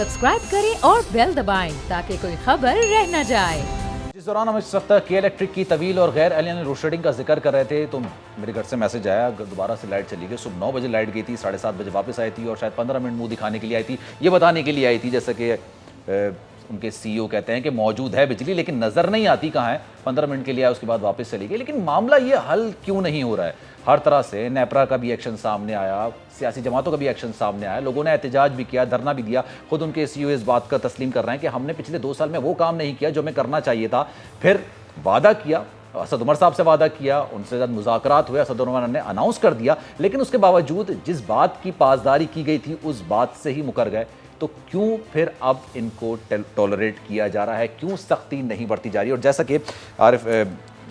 Subscribe करें और bell दबाएं ताकि कोई खबर रह न जाए। जिस दौरान हम इस वक्त के इलेक्ट्रिक की तवील और गैर एलियन लोड शेडिंग का जिक्र कर रहे थे तो मेरे घर से मैसेज आया, दोबारा से लाइट चली गई। सुबह 9 बजे लाइट गई थी, 7:30 बजे वापस आई थी और शायद 15 मिनट मुंह दिखाने के लिए आई थी, ये बताने के लिए आई थी जैसे कि उनके सीईओ कहते हैं कि मौजूद है बिजली लेकिन नज़र नहीं आती कहाँ है। 15 मिनट के लिए आया, उसके बाद वापस चली गई। लेकिन मामला ये हल क्यों नहीं हो रहा है? हर तरह से नेपरा का भी एक्शन सामने आया, सियासी जमातों का भी एक्शन सामने आया, लोगों ने एहतजाज भी किया, धरना भी दिया। खुद उनके सीईओ इस बात का तस्लीम कर रहे हैं कि हमने पिछले 2 साल में वो काम नहीं किया जो हमें करना चाहिए था। फिर वादा किया, असद उमर साहब से वादा किया, उनसे ज़्यादा मुज़ाकरात हुए, असद उमर ने अनाउंस कर दिया, लेकिन उसके बावजूद जिस बात की पासदारी की गई थी उस बात से ही मुकर गए। तो क्यों फिर अब इनको टॉलरेट किया जा रहा है? क्यों सख्ती नहीं बरती जा रही? और जैसा कि आरिफ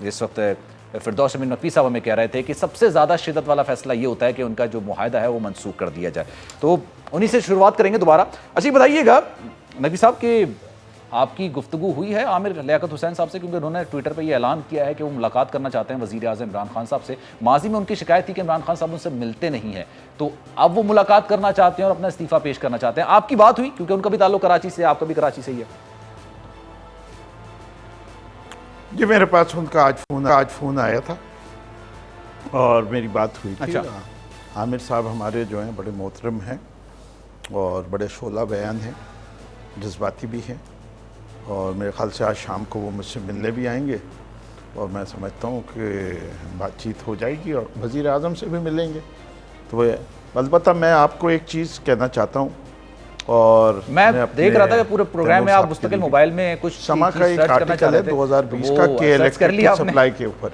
इस वक्त फिरदौस अमीन नकवी साहब हमें कह रहे थे कि सबसे ज़्यादा शिद्दत वाला फैसला ये होता है कि उनका जो मुआहदा है वो मनसूख कर दिया जाए। तो उन्हीं से शुरुआत करेंगे दोबारा। अच्छा बताइएगा नकवी साहब कि आपकी गुफ्तगू हुई है आमिर लियाकत हुसैन साहब से, क्योंकि उन्होंने ट्विटर पे ये ऐलान किया है कि वो मुलाकात करना चाहते हैं वज़ीर आज़म इमरान खान साहब से। माजी में उनकी शिकायत थी कि इमरान खान साहब उनसे मिलते नहीं हैं, तो अब वो मुलाकात करना चाहते हैं और अपना इस्तीफ़ा पेश करना चाहते हैं। आपकी बात हुई? क्योंकि उनका भी ताल्लुक कराची से, आपका भी कराची से ही है। जी मेरे पास उनका आज फ़ोन आया था और मेरी बात हुई थी। अच्छा। आमिर साहब हमारे जो हैं बड़े मोहतरम हैं और बड़े शोला बयान हैं, जज्बाती भी हैं, और मेरे ख्याल से आज शाम को वो मुझसे मिलने भी आएंगे और मैं समझता हूँ कि बातचीत हो जाएगी और वज़ीर आज़म से भी मिलेंगे। तो वह अलबत्ता मैं आपको एक चीज़ कहना चाहता हूँ, और मैं देख रहा था कि पूरे प्रोग्राम में आप मुस्तकिल मोबाइल में कुछ समा का एक आर्टिकल है 2020 का के इलेक्ट्रिक की सप्लाई के ऊपर,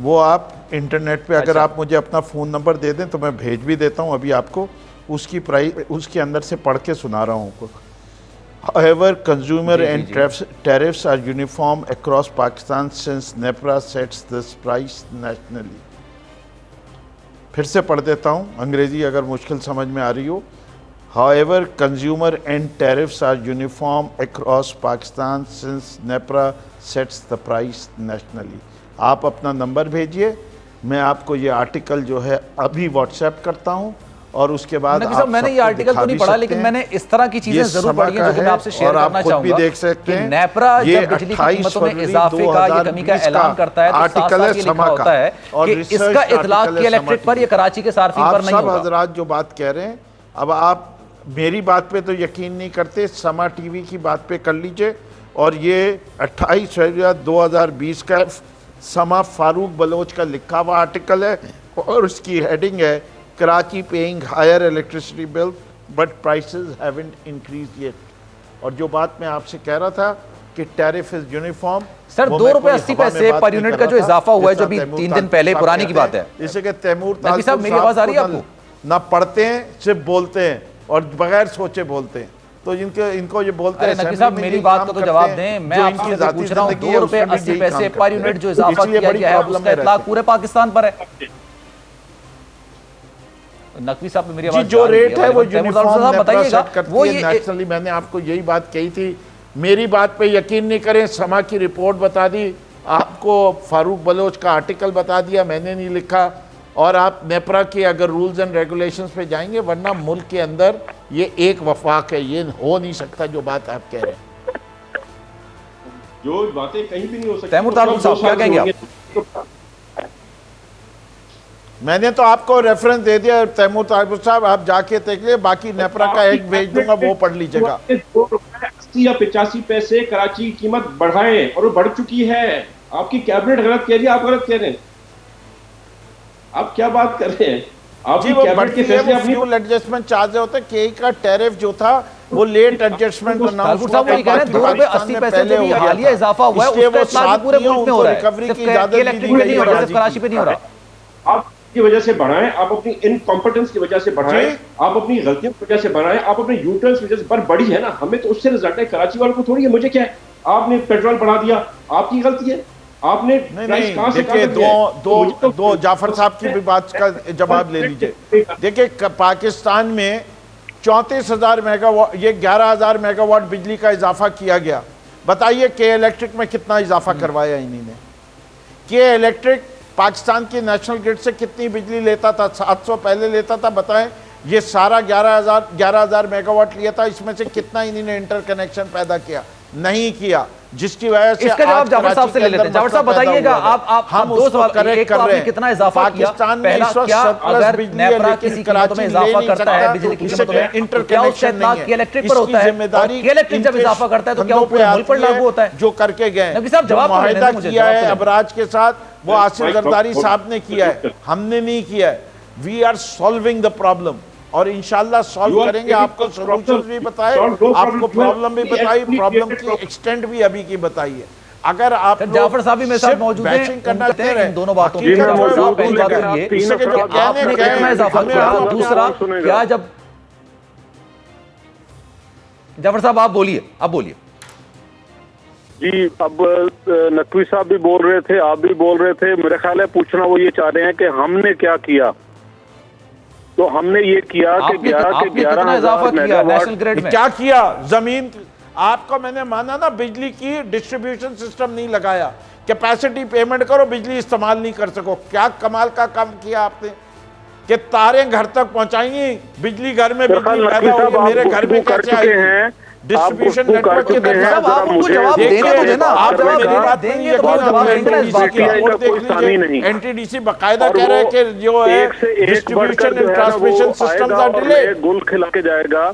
वो आप इंटरनेट पे अगर आप मुझे अपना फ़ोन नंबर दे दें तो मैं भेज भी देता हूँ अभी आपको। उसकी प्राइस उसके अंदर से पढ़ के सुना रहा हूँ। However, consumer and tariffs are uniform across Pakistan since NEPRA sets this price nationally. फिर से पढ़ देता हूँ, अंग्रेजी अगर मुश्किल समझ में आ रही हो। However, consumer and tariffs are uniform across Pakistan since NEPRA sets the price nationally. आप अपना नंबर भेजिए, मैं आपको ये आर्टिकल जो है अभी व्हाट्सएप करता हूँ और उसके बाद आप मैंने ये आर्टिकल तो नहीं पढ़ा, लेकिन मैंने इस तरह की चीजें जरूर पढ़ी हैं जो कि मैं आपसे शेयर करना चाहूंगा। देख सकते हैं नेपरा जब बिजली की कीमतों में इजाफे का या कमी का ऐलान करता है तो आर्टिकल ये लिखा होता है कि इसका इतलाक के इलेक्ट्रिक पर या कराची के सार्फिन पर नहीं होगा। सब हजरात जो बात कह रहे हैं, अब आप मेरी बात पे तो यकीन नहीं करते, समा टीवी की बात पे कर लीजिए। और ये 28 फरवरी 2020 का समा फारूक बलोच का लिखा हुआ आर्टिकल है और उसकी हेडिंग है Karachi paying higher electricity bill but prices haven't increase yet. और जो बात मैं आपसे कह रहा था कि टैरिफ इज यूनिफॉर्म, सर 2 रुपए 80 पैसे पर यूनिट का जो इजाफा हुआ है जो अभी 3 दिन पहले पुरानी की बात है। इसे कि तैमूर नकवी साहब मेरी आवाज आ रही है आपको? ना पढ़ते हैं, सिर्फ बोलते हैं और बगैर सोचे बोलते हैं। तो इनको ये बोलते हैं। नकवी साहब मेरी बात का तो जवाब दें, मैं आपसे पूछ रहा हूं 2 रुपए 80 पैसे पर यूनिट जो इजाफा किया गया है उसका इतलाक पूरे पाकिस्तान पर है। नकवी साहब मेरी आवाज जो रेट है वो यूनिफॉर्म बताइएगा वो ये नेशनली। मैंने आपको यही बात कही थी, मेरी बात पे यकीन नहीं करें। समा की रिपोर्ट बता दी आपको, फारूक बलोच का आर्टिकल बता दिया, मैंने नहीं लिखा। और आप नेपरा के अगर रूल्स एंड रेगुलेशंस पे जाएंगे, वरना मुल्क के अंदर ये एक वफाक है, ये हो नहीं सकता जो बात आप कह रहे हैं। जो बातें कहीं भी नहीं हो सकती। तैमूर तालुक साहब क्या कहेंगे आप? मैंने तो आपको रेफरेंस दे दिया तैमूर तालुक साहब, आप जाके देख लिए, बाकी नेपरा का एक भेज दूंगा, वो पढ़ लीजिएगा। 2 रुपए 80 या 85 पैसे कराची की कीमत बढ़ाए और वो बढ़ चुकी है। आपकी कैबिनेट गलत कह रही है, आप गलत कह रहे हैं। आप क्या बात कर रहे हैं? आपकी कैबिनेट के फैसले अपनी फ्यूल एडजस्टमेंट चार्ज होता है। के का टैरिफ जो था वो लेट एडजस्टमेंट अनाउंस हुआ था। 2 रुपए 80 पैसे जो भी हालिया इजाफा हुआ है उसका इतलाक पूरे मुल्क में हो रहा है, सिर्फ इलेक्ट्रिक में नहीं हो रहा, सिर्फ कराची पे नहीं हो रहा। आप की वजह से बढ़ाएं, आप अपनी इनकॉम्पिटेंस की वजह से बढ़ाएं, आप अपनी गलतियों की वजह से बढ़ाएं, आप अपने यूटर्न्स की वजह से बढ़ी है ना, हमें तो उससे रिजल्ट है, कराची वालों को थोड़ी है। मुझे क्या है, आपने पेट्रोल बढ़ा दिया, आपकी गलती है। आपने नहीं देखिए, दो जाफर साहब की भी बात का जवाब ले लीजिए। देखिए पाकिस्तान में 34,000 मेगावाट, ये 11,000 मेगावाट बिजली का इजाफा किया गया। बताइए के इलेक्ट्रिक में कितना इजाफा करवाया इन्हीं ने? के इलेक्ट्रिक पाकिस्तान की नेशनल ग्रिड से कितनी बिजली लेता था? 700 पहले लेता था, बताएं ये सारा 11,000 मेगावाट लिया था, इसमें से कितना इन्होंने इंटरकनेक्शन पैदा किया? नहीं किया, जिसकी वजह से इसका जवाब जाफर साहब से ले लेते हैं। जाफर साहब बताइएगा, आप हम दो सवाल करेक्ट कर रहे हैं। कितना इजाफा किया? पाकिस्तान में पहला, इस वक्त क्या सरप्लस अगर बिजली है, नेपरा लेकिन किसी कीमतों में इजाफा करता है बिजली की कीमतों में, इंटरकनेक्शन नहीं है, इलेक्ट्रिक पर होता है, जिम्मेदारी इलेक्ट्रिक जब इजाफा करता है तो क्या वो पूरे मुल्क पर लागू होता है? जो करके गए, नबी साहब जवाब मुआहिदा किया है अबराज के साथ, वो आसिफ जरदारी साहब ने किया है, हमने नहीं किया है। We are solving the problem और इंशाल्लाह सॉल्व करेंगे। आपको सॉल्यूशंस भी बताए, आपको प्रॉब्लम भी बताई, प्रॉब्लम की एक्सटेंट भी अभी की बताई है। अगर आप जाफर साहब भी मेरे साथ मौजूद हैं, करना चाहते हैं इन दोनों बातों पहली बात ये आपने कितना इजाफा किया, दूसरा क्या जब जाफर साहब आप बोलिए, आप बोलिए। जी, अब नकवी साहब भी बोल रहे थे, आप भी बोल रहे थे, मेरा ख्याल है पूछना वो ये चाह रहे हैं कि हमने क्या किया। तो हमने ये किया कि 11,000 मेगावाट क्या किया? जमीन आपको मैंने माना ना, बिजली की डिस्ट्रीब्यूशन सिस्टम नहीं लगाया, कैपेसिटी पेमेंट करो, बिजली इस्तेमाल नहीं कर सको। क्या कमाल का काम किया आपने कि तारें घर तक पहुंचाएंगी, बिजली घर में बिजली पैदा होगी, मेरे घर में कैसे आएगी? डिस्ट्रीब्यूशन नेटवर्क के जवाब देंगे मुझे ना, आप जवाब देंगे तो जवाब देंगे। एनटीडीसी बकायदा कह रहे हैं कि जो है distribution and transmission systems are delay, गुल खिला के जाएगा।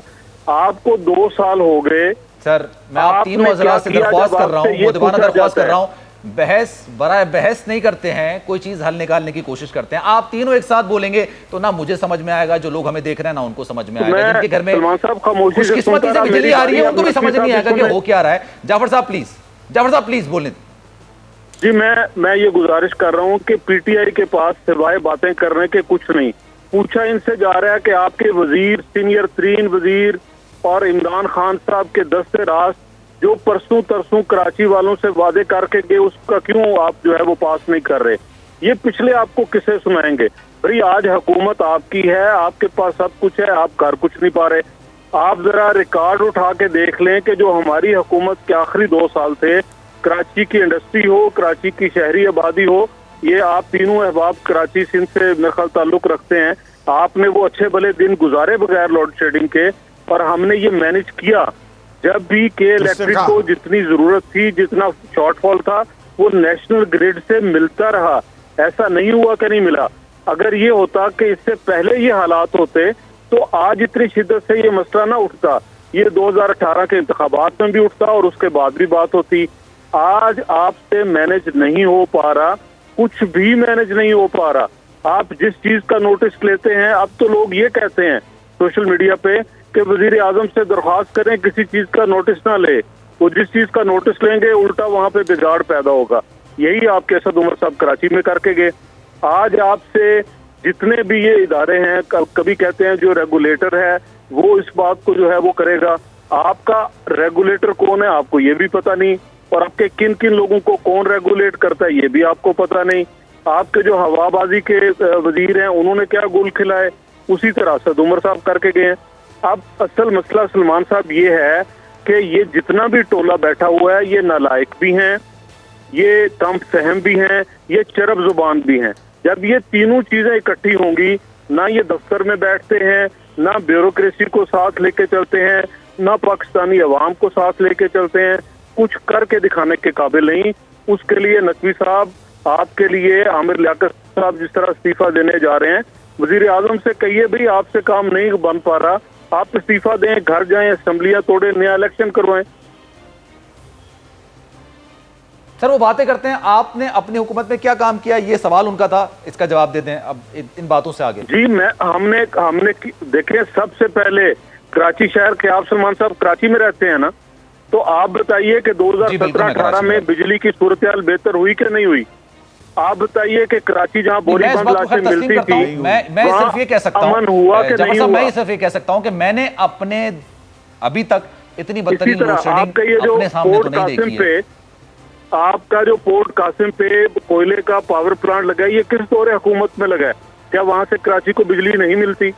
आपको 2 साल हो गए सर, मैं आप तीनों हजरात से दरख्वास्त कर रहा हूँ, मुदबाना दरख्वास्त कर रहा हूँ, बहस नहीं करते हैं, कोई चीज हल निकालने की कोशिश करते हैं। आप तीनों एक साथ बोलेंगे तो ना मुझे समझ में आएगा, जो लोग हमें देख रहे हैं ना उनको समझ में आएगा, जिनके घर में खुशकिस्मती से बिजली आ रही है उनको भी समझ नहीं आएगा कि हो क्या रहा है। जाफर साहब प्लीज बोलें। जी, मैं ये गुजारिश कर रहा हूँ कि पीटीआई के पास सिवाय बातें करने के कुछ नहीं। पूछा इनसे जा रहा है कि आपके वजीर, सीनियर 3 वजीर और इमरान खान साहब के दस्ते रास्त जो परसों तरसों कराची वालों से वादे करके गए, उसका क्यों आप जो है वो पास नहीं कर रहे? ये पिछले आपको किसे सुनाएंगे? भाई आज हुकूमत आपकी है, आपके पास सब कुछ है, आप कर कुछ नहीं पा रहे। आप जरा रिकॉर्ड उठा के देख लें कि जो हमारी हुकूमत के आखिरी 2 साल थे, कराची की इंडस्ट्री हो, कराची की शहरी आबादी हो, ये आप तीनों अहबाब कराची सिंध से मेरे ख्याल ताल्लुक रखते हैं, आपने वो अच्छे भले दिन गुजारे बगैर लोड शेडिंग के, और हमने ये मैनेज किया। जब भी के इलेक्ट्रिक को जितनी जरूरत थी, जितना शॉर्टफॉल था, वो नेशनल ग्रिड से मिलता रहा। ऐसा नहीं हुआ कि नहीं मिला। अगर ये होता कि इससे पहले ये हालात होते तो आज इतनी शिद्दत से ये मसला ना उठता। ये 2018 के इंतखाबात में भी उठता और उसके बाद भी बात होती। आज आपसे मैनेज नहीं हो पा रहा, कुछ भी मैनेज नहीं हो पा रहा। आप जिस चीज का नोटिस लेते हैं, अब तो लोग ये कहते हैं सोशल मीडिया पे कि वजीर आजम से दरख्वास्त करें किसी चीज का नोटिस ना ले, वो जिस चीज का नोटिस लेंगे उल्टा वहां पे बिगाड़ पैदा होगा। यही आपके असद उमर साहब कराची में करके गए। आज आपसे जितने भी ये इदारे हैं, कभी कहते हैं जो रेगुलेटर है वो इस बात को जो है वो करेगा। आपका रेगुलेटर कौन है आपको ये भी पता नहीं, और आपके किन किन लोगों को कौन रेगुलेट करता है ये भी आपको पता नहीं। आपके जो हवाबाजी के वजीर हैं उन्होंने क्या गुल खिलाए, उसी तरह असद उमर साहब करके गए हैं। अब असल मसला सलमान साहब ये है कि ये जितना भी टोला बैठा हुआ है, ये नालायक भी हैं, ये कम फहम भी हैं, ये चरब जुबान भी हैं। जब ये तीनों चीजें इकट्ठी होंगी, ना ये दफ्तर में बैठते हैं, ना ब्यूरोक्रेसी को साथ लेके चलते हैं, ना पाकिस्तानी अवाम को साथ लेके चलते हैं, कुछ करके दिखाने के काबिल नहीं। उसके लिए नकवी साहब, आपके लिए आमिर लियाकत साहब जिस तरह इस्तीफा देने जा रहे हैं, वजीर आजम से कहिए भाई आपसे काम नहीं बन पा रहा, आप इस्तीफा दें, घर जाएं, असेंबलियां तोड़ें, नया इलेक्शन करवाएं। सर वो बातें करते हैं, आपने अपनी हुकूमत में क्या काम किया, ये सवाल उनका था, इसका जवाब दे दें अब इन बातों से आगे। जी, हमने देखें, सबसे पहले कराची शहर के, आप सलमान साहब कराची में रहते हैं ना, तो आप बताइए कि 2017-18 में बिजली की सूरत हाल बेहतर हुई कि नहीं हुई? आप बताइए कि कराची जहां बोरीबंद लाशें मिलती थी, मैं सिर्फ ये कह सकता हूं, हुआ कि नहीं हुआ? मैं सिर्फ ये कह सकता हूं कि मैंने अपने अभी तक इतनी बदतरीन लोड शेडिंग अपने सामने तो नहीं देखी है। आपका जो पोर्ट कासिम पे कोयले का पावर प्लांट लगा है, ये किस दौरे हुकूमत में लगा है? क्या वहां से कराची को बिजली नहीं मिलती?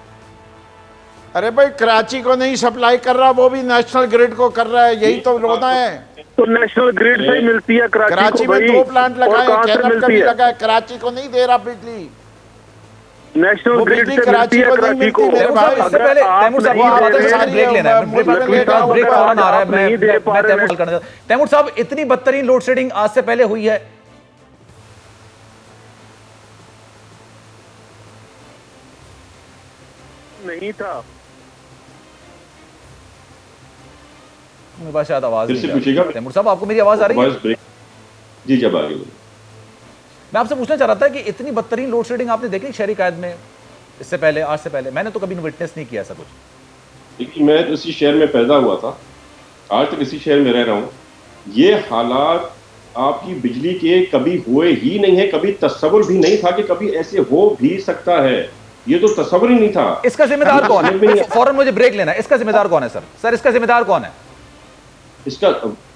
अरे भाई, कराची को नहीं सप्लाई कर रहा, वो भी नेशनल ग्रिड को कर रहा है, यही तो रोना है। तो नेशनल ग्रिड से ही मिलती है कराची में 2 प्लांट लगाए, कैनप का भी लगा है, कराची को नहीं दे रहा बिजली। नेशनल वो ग्रिड बिजली से मिलती है कराची को नहीं कराची को। मिलती मेरे भाई। इससे पहले तैमूर साहब, नहीं ये दे बातें रहे सुनने हैं, ब्रेक लेना है, ब्रेक फौरन आ रहा है, आप नहीं दे पा मैं रहे तैमूर हैं। करना चाहता हूं। तैमूर साहब, इतनी बदतरीन लोड शेडिंग आज से पहले हुई है? नहीं था। मेरे पास शायद आवाज फिर से नहीं आ रही। पूछिएगा। तैमूर साहब, आपको मेरी आवाज आ रही है? Voice break. जी जब आगे बोलिए। मैं आपसे पूछना चाह रहा था कि इतनी बदतरीन लोड शेडिंग आपने देखी शहरी कायद में इससे पहले, आज से पहले? मैंने तो कभी विटनेस नहीं किया ऐसा कुछ। लेकिन मैं तो इसी शहर में पैदा हुआ था, आज तक इसी शहर में रह रहा हूँ। ये हालात आपकी बिजली के कभी हुए ही नहीं है, कभी तस्वुर भी नहीं था कि कभी ऐसे हो भी सकता है। ये तो तस्वुर ही नहीं था। इसका जिम्मेदार कौन है? फौरन मुझे ब्रेक लेना है। इसका जिम्मेदार कौन है सर? सर, इसका जिम्मेदार कौन है? इसका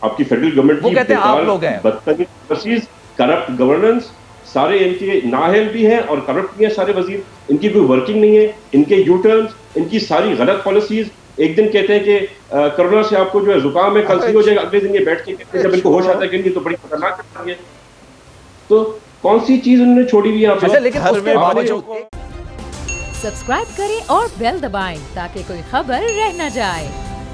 आपकी फेडरल गवर्नमेंट वो की कहते हैं आप लोग हैं। बदतमीज पॉलिसीज, करप्ट गवर्नेंस, सारे इनके नाअहल भी हैं और करप्ट भी हैं सारे वजीर। इनकी कोई वर्किंग नहीं है, इनके यू टर्न्स, इनकी सारी गलत पॉलिसीज। एक दिन कहते हैं कि कोरोना से आपको जो है जुकाम है, कल सही हो जाएगा, अगले दिन ये बैठ के कहते हैं जब इनको होश आता है कि इनकी तो बड़ी खतरनाक बीमारी है। तो कौन सी चीज उन्होंने छोड़ी हुई है आप? अच्छा, लेकिन उसके बावजूद सब्सक्राइब करें और बेल दबाएं ताकि कोई खबर रह न जाए।